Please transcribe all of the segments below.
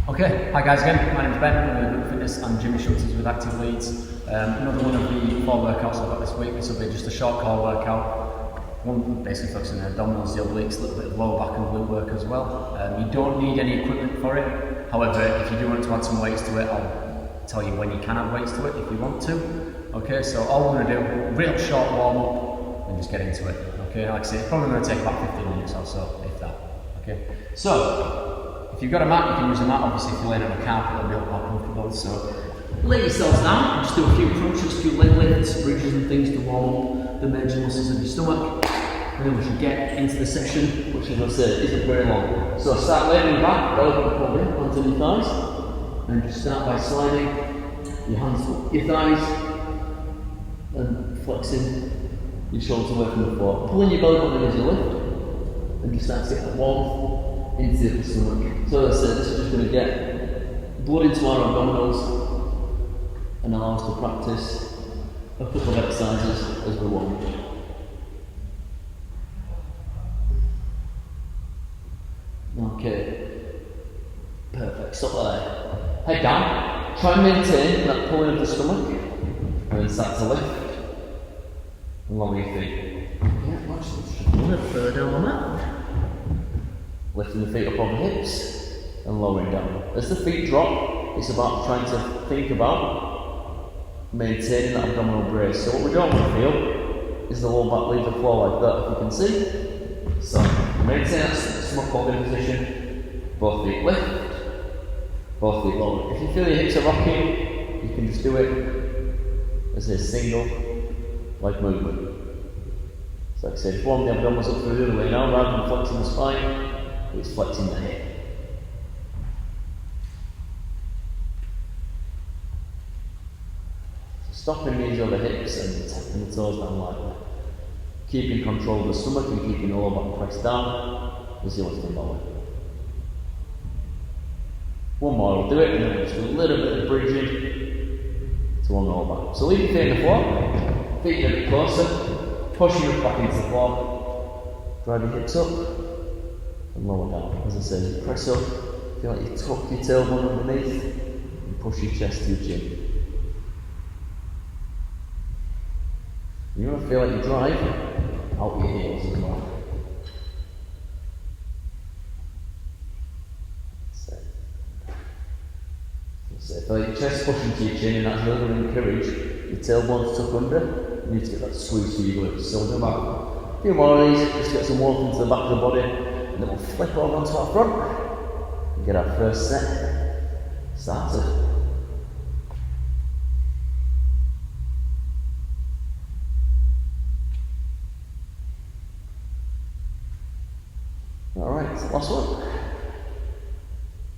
Okay, hi guys again, my name's Ben, I'm with Good Fitness and Jimmy Schultz with Active Leeds. Another one of the 4 workouts I've got this week. This will be just a short core workout. One basically focusing on the abdominals, the obliques, a little bit of lower back and glute work as well. You don't need any equipment for it. However, if you do want to add some weights to it, I'll tell you when you can add weights to it if you want to. Okay, so all we're going to do, real short warm up and just get into it. Okay, like I say, it's probably going to take about 15 minutes or so, if that. Okay, so if you've got a mat, you can use a mat. Obviously, if you're laying on a carpet, it'll be a lot more comfortable. So lay yourselves down, just do a few crunches, a few leg lifts, bridges and things to warm up the major muscles of your stomach. And then we should get into the session, which as I said, isn't very long. So start laying back, belly button pulled in onto your thighs, and just start by sliding your hands up your thighs and flexing your shoulders away from the floor. Pulling your belly button in as you lift, and just start to get that warmth into the stomach. So as I said, this is just going to get blood into our abdominals and allow us to practice a couple of exercises as we warm up. Okay, perfect, stop there. Head down, try and maintain that pulling of the stomach, and then start to lift, and lower your feet. Yeah, watch this, a little further down on that. Lifting the feet up on the hips, and lowering down. As the feet drop, it's about trying to think about maintaining that abdominal brace. So what we don't want to feel is the lower back leave the floor like that, if you can see. So maintain that stomach holding position, both feet lift, both feet lower. If you feel your hips are rocking, you can just do it as a single leg movement. So like I said, just warm the abdominals up through the other way now, rather than flexing the spine, it's flexing the hip. So stopping knees over hips and tapping the toes down like that. Keeping control of the stomach and keeping the lower back pressed down as you lift the belly. One more, we'll do it, and then just a little bit of bridging to one lower back. So leave your feet on the floor, feet a bit closer, push your hips back into the floor, drive your hips up and lower down. As I said, you press up, feel like you tuck your tailbone underneath and push your chest to your chin. You want to feel like you drive out your heels as well. So feel like your chest pushing to your chin, and that's really going to encourage your tailbone to tuck under. You need to get that squeeze through your glutes. So we'll do about a few more of these, just get some warmth into the back of the body, and then we'll flip over onto our front and get our first set started. Alright, last one.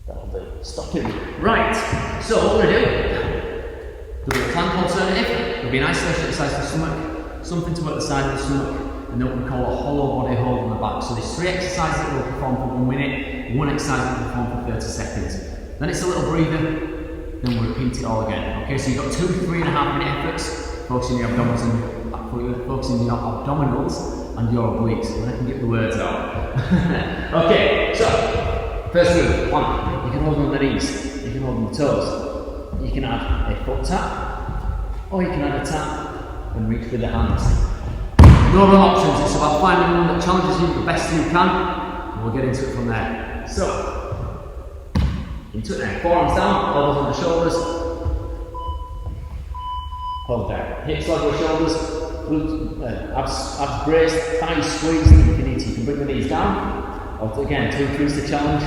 That'll do. Stop it. Right, so what we're going to do, there'll be a plank alternative, there'll be an isolation exercise for the stomach, something to work the side of the stomach, and then what we call a hollow body hold on the back. So there's 3 exercises that we'll perform for 1 minute, 1 exercise that we'll perform for 30 seconds. Then it's a little breather, then we'll repeat it all again. Okay, so you've got 2 3.5 minute efforts, focusing your abdominals and your obliques, and I can get the words out. Okay, so first move, plank. You can hold on the knees, you can hold on the toes, you can add a foot tap, or you can add a tap and reach with the hands. No other options, it's about finding one that challenges you the best you can, and we'll get into it from there. So, into it now, forearms down, elbows on the shoulders, hold down, hips over the shoulders, abs braced, thighs squeezed if you need to. You can bring the knees down, or again, to increase the challenge,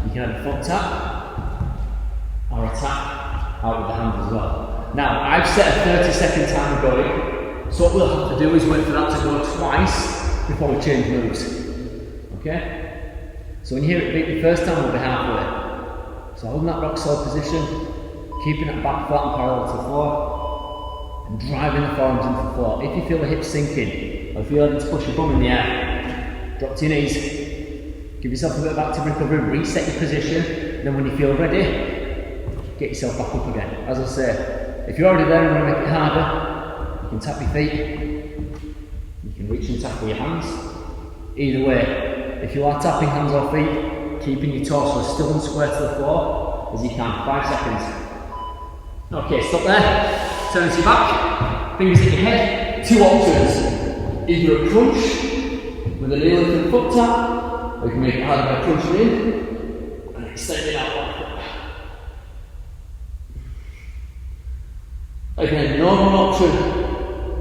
you can add a foot tap, or a tap out with the hands as well. Now, I've set a 30-second timer going, so what we'll have to do is wait for that to go twice before we change moves. Okay? So when you hear it beat the first time, we'll be halfway. So holding that rock solid position, keeping that back flat and parallel to the floor, and driving the forearms into the floor. If you feel the hips sinking, or if you're able to push your bum in the air, drop to your knees, give yourself a bit of active recovery, reset your position, then when you feel ready, get yourself back up again. As I say, if you're already there and want to make it harder, you can tap your feet, you can reach and tap with your hands. Either way, if you are tapping hands or feet, keeping your torso still and square to the floor, as you can. 5 seconds. Okay, stop there. Turn to your back. Fingers at your head. 2 options. Either a crunch with a knee lift and foot tap, or you can make it harder by crunching in and extending out like that. Again, normal option.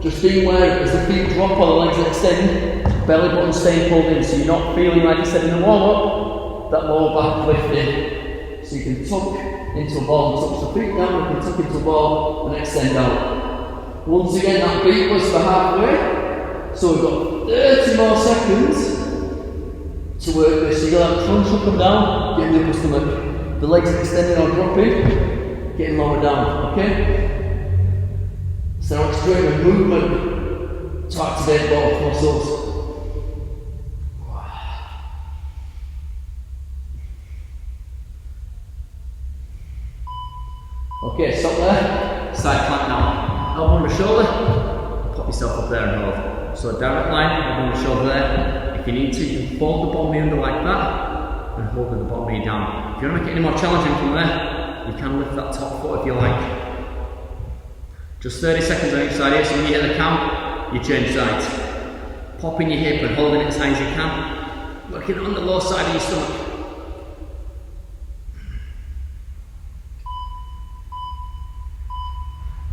Just being aware as the feet drop or the legs extend, belly button staying pulled in, so you're not feeling like you said in the warm-up, that lower back lifting. So you can tuck into a ball and touch the feet down, you can tuck into a ball and extend out. Once again, that beat was for halfway, so we've got 30 more seconds to work this. So you'll have crunch up and down, getting the upper stomach, the legs extending or dropping, getting lower down, okay? So now it's doing a movement to activate both muscles. Okay, stop there. Side plank now. Elbow on the shoulder. Pop yourself up there and hold. So direct line, elbow on the shoulder there. If you need to, you can fold the bottom knee under like that and hold the bottom knee down. If you want to make it any more challenging from there, you can lift that top foot if you like. Just 30 seconds on each side here, so when you hit the count, you change sides. Popping your hip and holding it as high as you can. Working on the low side of your stomach.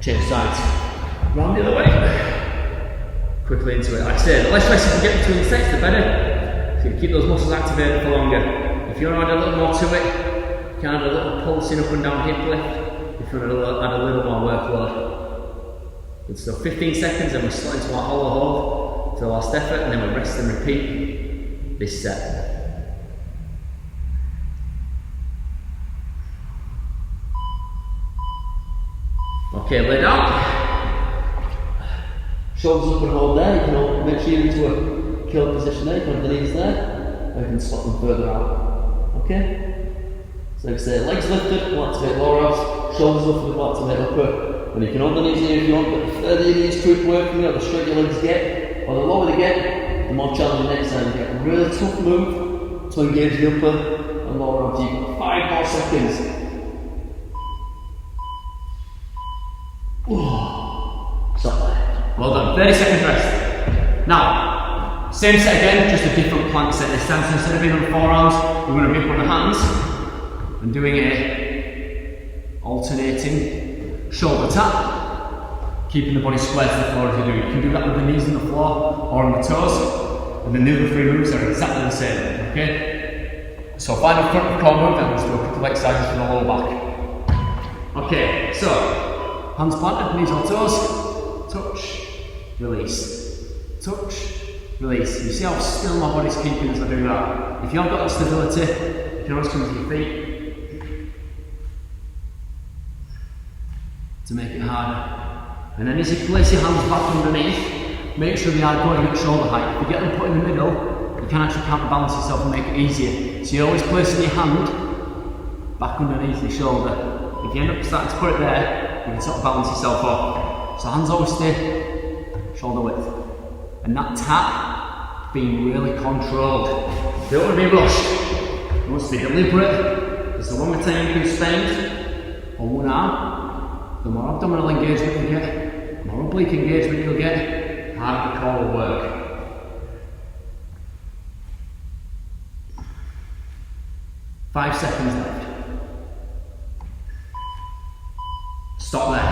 Change sides. Round the other way. Quickly into it. Like I say, the less rest you can get between sets, the better. So you keep those muscles activated for longer. If you want to add a little more to it, you can add a little pulsing up and down hip lift. If you want to add a little more workload. Good stuff. 15 seconds and we slot into our hollow hold to the last effort, and then we rest and repeat this set. Okay, lay down. Shoulders up and hold there. You can make sure you're into a kill position there. You can have the knees there, or you can slot them further out. Okay? So like I say, legs lifted, we'll activate lower abs. Shoulders lifted, we'll activate upper. And you can hold the knees here if you want, but the further your knees keep working, the straighter your legs get, or the lower they get, the more challenging next time. You get a really tough move to engage the upper and lower abs. You've got 5 more seconds. Stop there. Well done. 30 seconds rest. Now, same set again, just a different plank set this time. So instead of being on the forearms, we're going to be up on the hands and doing a alternating shoulder tap, keeping the body square to the floor as you do. You can do that with the knees on the floor or on the toes, and then the other 3 moves are exactly the same, okay? So final front of core move, then we'll just do a couple of exercises for the lower back. Okay, so hands planted, knees on toes, touch, release, touch, release. You see how still my body's keeping as I do that? If you haven't got that stability, you can always come to your feet to make it harder. And then as you place your hands back underneath, make sure they are going at shoulder height. If you get them put in the middle, you can actually counterbalance yourself and make it easier. So you're always placing your hand back underneath your shoulder. If you end up starting to put it there, you can sort of balance yourself off. So hands always stay shoulder width. And that tap being really controlled. You don't want to be rushed. You want to be deliberate. Because the longer time you can spend on one arm, the more abdominal engagement you get, the more oblique engagement you'll get, the harder the core will work. 5 seconds left. Stop there.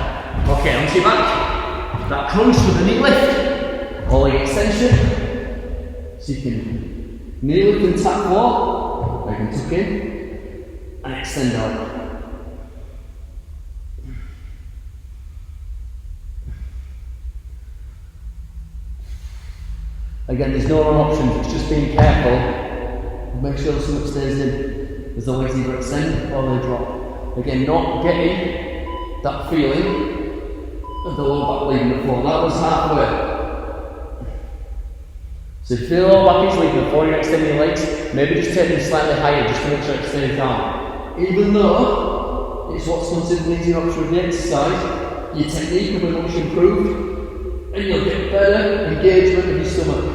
Okay, onto your back. That crunch with the knee lift, or leg extension. So you can knee lift and tap floor, or you can tuck in and extend out. Again, there's no wrong options, it's just being careful. Make sure the stomach stays in as the legs either extend or they drop. Again, not getting that feeling of the lower back leaving the floor. That was halfway. So if you feel the lower back is leaving the floor, you're extending your legs, maybe just take them slightly higher just to make sure it stays down. Even though it's what's considered an easier option with the exercise, your technique will be much improved and you'll get better engagement of your stomach.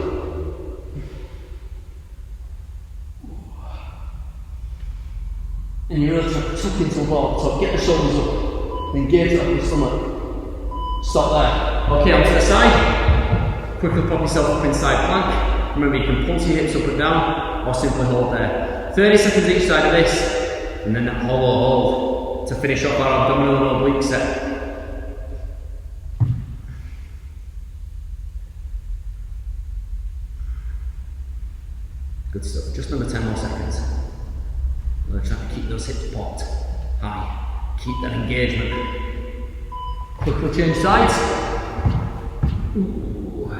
And you're really tuck into the ball, so get the shoulders up, engage it up your stomach. Stop there. Okay, onto the side. Quickly pop yourself up inside plank. Remember, you can pulse your hips up and down, or simply hold there. 30 seconds each side of this, and then that hollow hold to finish off our abdominal and oblique set. Good stuff, just under 10 more seconds. I'm going to try to keep those hips popped high. Keep that engagement. Quickly change sides. Ooh.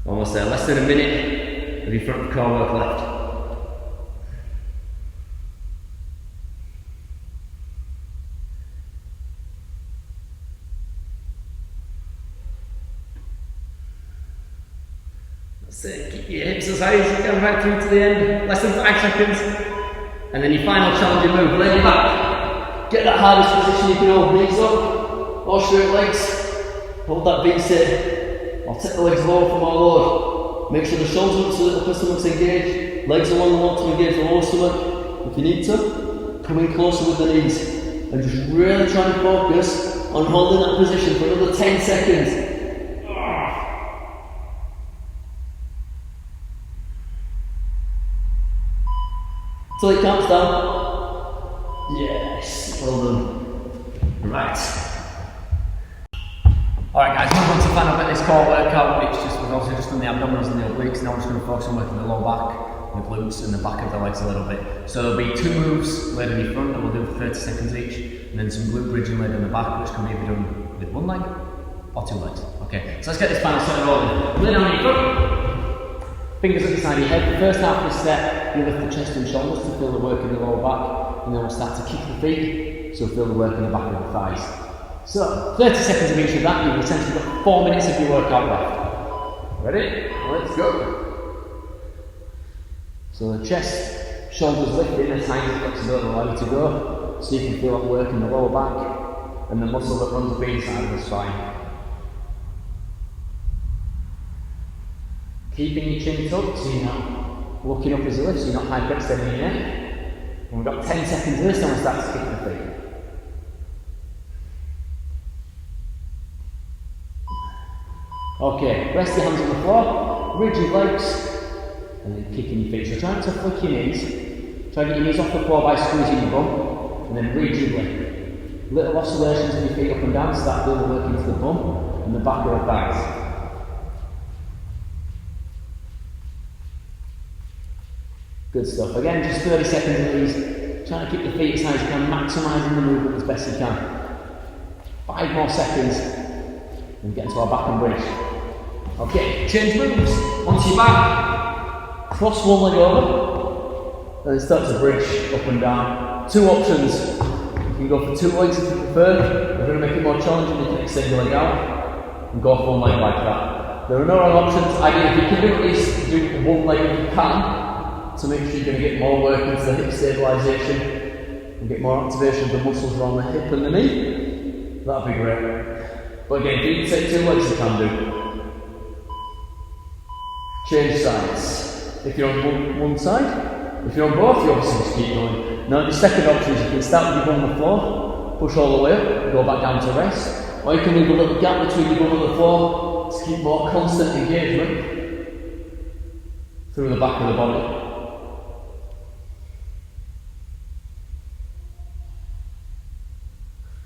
Almost there, less than a minute of your front core work left. That's it, keep your hips as high as you can right through to the end, less than 5 seconds. And then your final challenging move, lay your back. Get that hardest position you can hold, knees up, or straight legs. Hold that V sit, or take the legs lower for more load. Make sure the shoulders up so the upper stomach's engaged. Legs along the wall to engage the lower stomach. If you need to, come in closer with the knees. And just really try and focus on holding that position for another 10 seconds. Till it counts down. Yes, well done. Right. Alright guys, move on to the final bit of this core workout, which we've also just done the abdominals and the obliques. Now we're just going to focus on working the lower back, the glutes and the back of the legs a little bit. So there'll be 2 moves laid in your front that we'll do for 30 seconds each, and then some glute bridging laid in the back, which can be either done with 1 leg or 2 legs. Okay, so let's get this final set rolling. Lay down on your front. Fingers at the side of your head. The first half of this set, you lift the chest and shoulders to feel the work in the lower back, and then we'll start to kick the feet, so feel the work in the back of the thighs. So, 30 seconds of each of that, you've essentially got 4 minutes of your workout left. Ready? Let's go. So the chest, shoulders lifting, the tiny flexibility will allow you to go, so you can feel that work in the lower back, and the muscle that runs up the inside of the spine. Keeping your chin tucked so you're not looking up as you lift, so you're not hyperextending your neck. And we've got 10 seconds of this, and we'll start to kick the feet. Okay, rest your hands on the floor, ridge your legs, and then kicking your feet. So try not to flick your knees. Try to get your knees off the floor by squeezing your bum, and then rigidly. Little oscillations of your feet up and down, start feeling the work into the bum and the back of the thighs. Good stuff. Again, just 30 seconds of these. Trying to keep the feet as high as you can, maximising the movement as best you can. 5 more seconds, and get into our back and bridge. Okay, change moves. Onto your back, cross one leg over, and then start to bridge up and down. 2 options. You can go for 2 legs if you prefer. We're going to make it more challenging. You can extend your leg out and go for 1 leg like that. There are no wrong options. Ideally, if you can do at least do 1 leg if you can, to make sure you're going to get more work into the hip stabilisation and get more activation of the muscles around the hip and the knee. That'd be great. But again, if you can take 2 legs, you can do. Change sides. If you're on one side, if you're on both, you obviously just keep going. Now the second option is you can start with your bum on the floor, push all the way up, go back down to rest. Or you can leave a little gap between your bum and the floor to keep more constant engagement through the back of the body.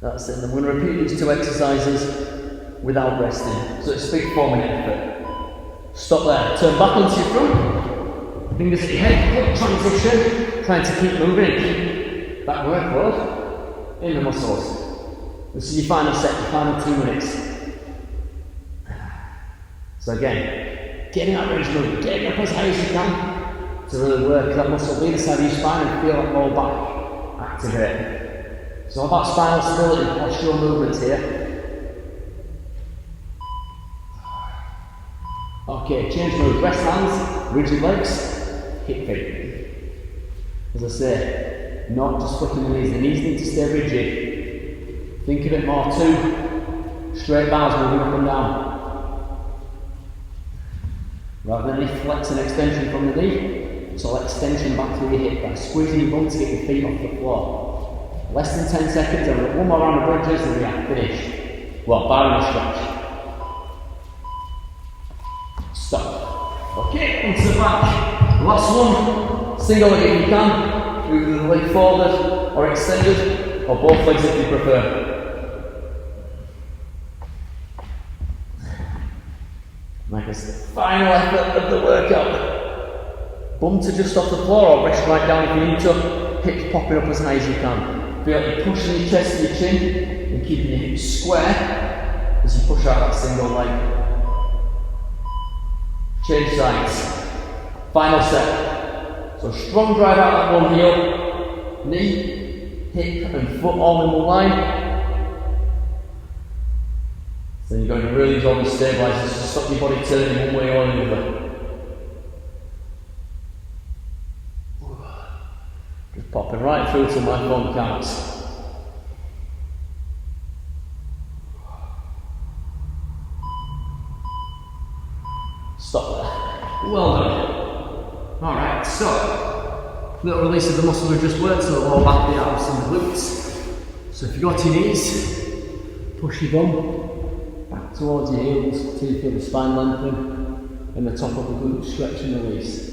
That's it. And then we're going to repeat these 2 exercises without resting. So it's a big 4-minute effort. Stop there. Turn back onto your front. Fingers at your head. Foot transition. Trying to keep moving and keep that workload in the muscles. This is your final set, your final 2 minutes. So again, getting that range movement, getting up as high as you can to really work that muscle the inside of your spine and feel that lower back activate. It's all about spinal stability and postural movements here. Okay, change move. Rest hands, rigid legs, hip feet. As I say, not just flicking the knees. The knees need to stay rigid. Think of it more 2 straight bars moving up and down. Rather than any flex and extension from the knee, it's all extension back through your hip by squeezing your bum to get your feet off the floor. Less than 10 seconds, and we've got one more round of bridges and we are finished. Well, barring a stretch. Stop. Okay, onto the back. Last one. Single leg if you can. Either the leg forward or extended, or both legs if you prefer. Like I said, final effort of the workout. Bum to just off the floor or rest right down if you need to. Hips popping up as high as you can. Feel like you're pushing your chest to your chin and keeping your hips square as you push out that single leg. Change sides. Final set. So strong drive out that one heel. Knee, hip and foot all in one line. Then you're going to really use all the stabilisers to stop your body turning one way or the other. Just popping right through till my phone counts. Stop there. Well done. Alright, so, little release of the muscle we've just worked, so the lower back, the abs and the glutes. So if you go to your knees, push your bum back towards your heels till you feel the spine lengthen and the top of the glute stretch and release.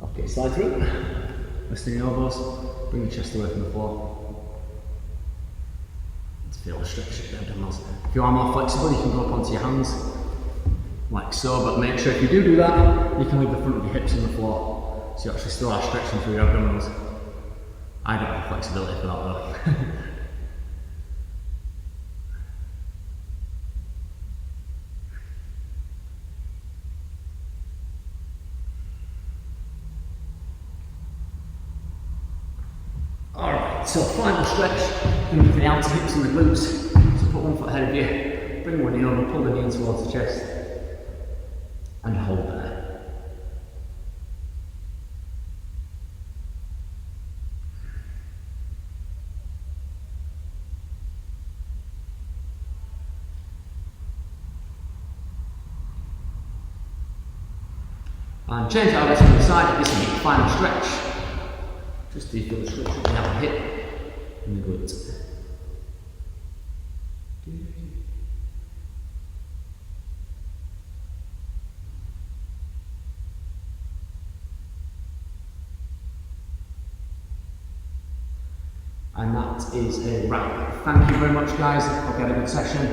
Okay, slide through. Resting your elbows, bring your chest away from the floor. Feel the stretch of the abdominals. If you are more flexible, you can go up onto your hands, like so, but make sure if you do that, you can leave the front of your hips on the floor, so you actually still are stretching through your abdominals. I don't have the flexibility for that though. Alright, so final stretch. Going for the outer hips and the glutes. So put one foot ahead of you, bring one knee over, pull the knee in towards the chest, and hold there. And change our legs to the side. This will be the final stretch. Just do you feel the stretch of the outer hip and the glute. And that is a wrap. Thank you very much guys, hope you had a good session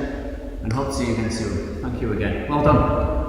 and hope to see you again soon. Thank you again, well done.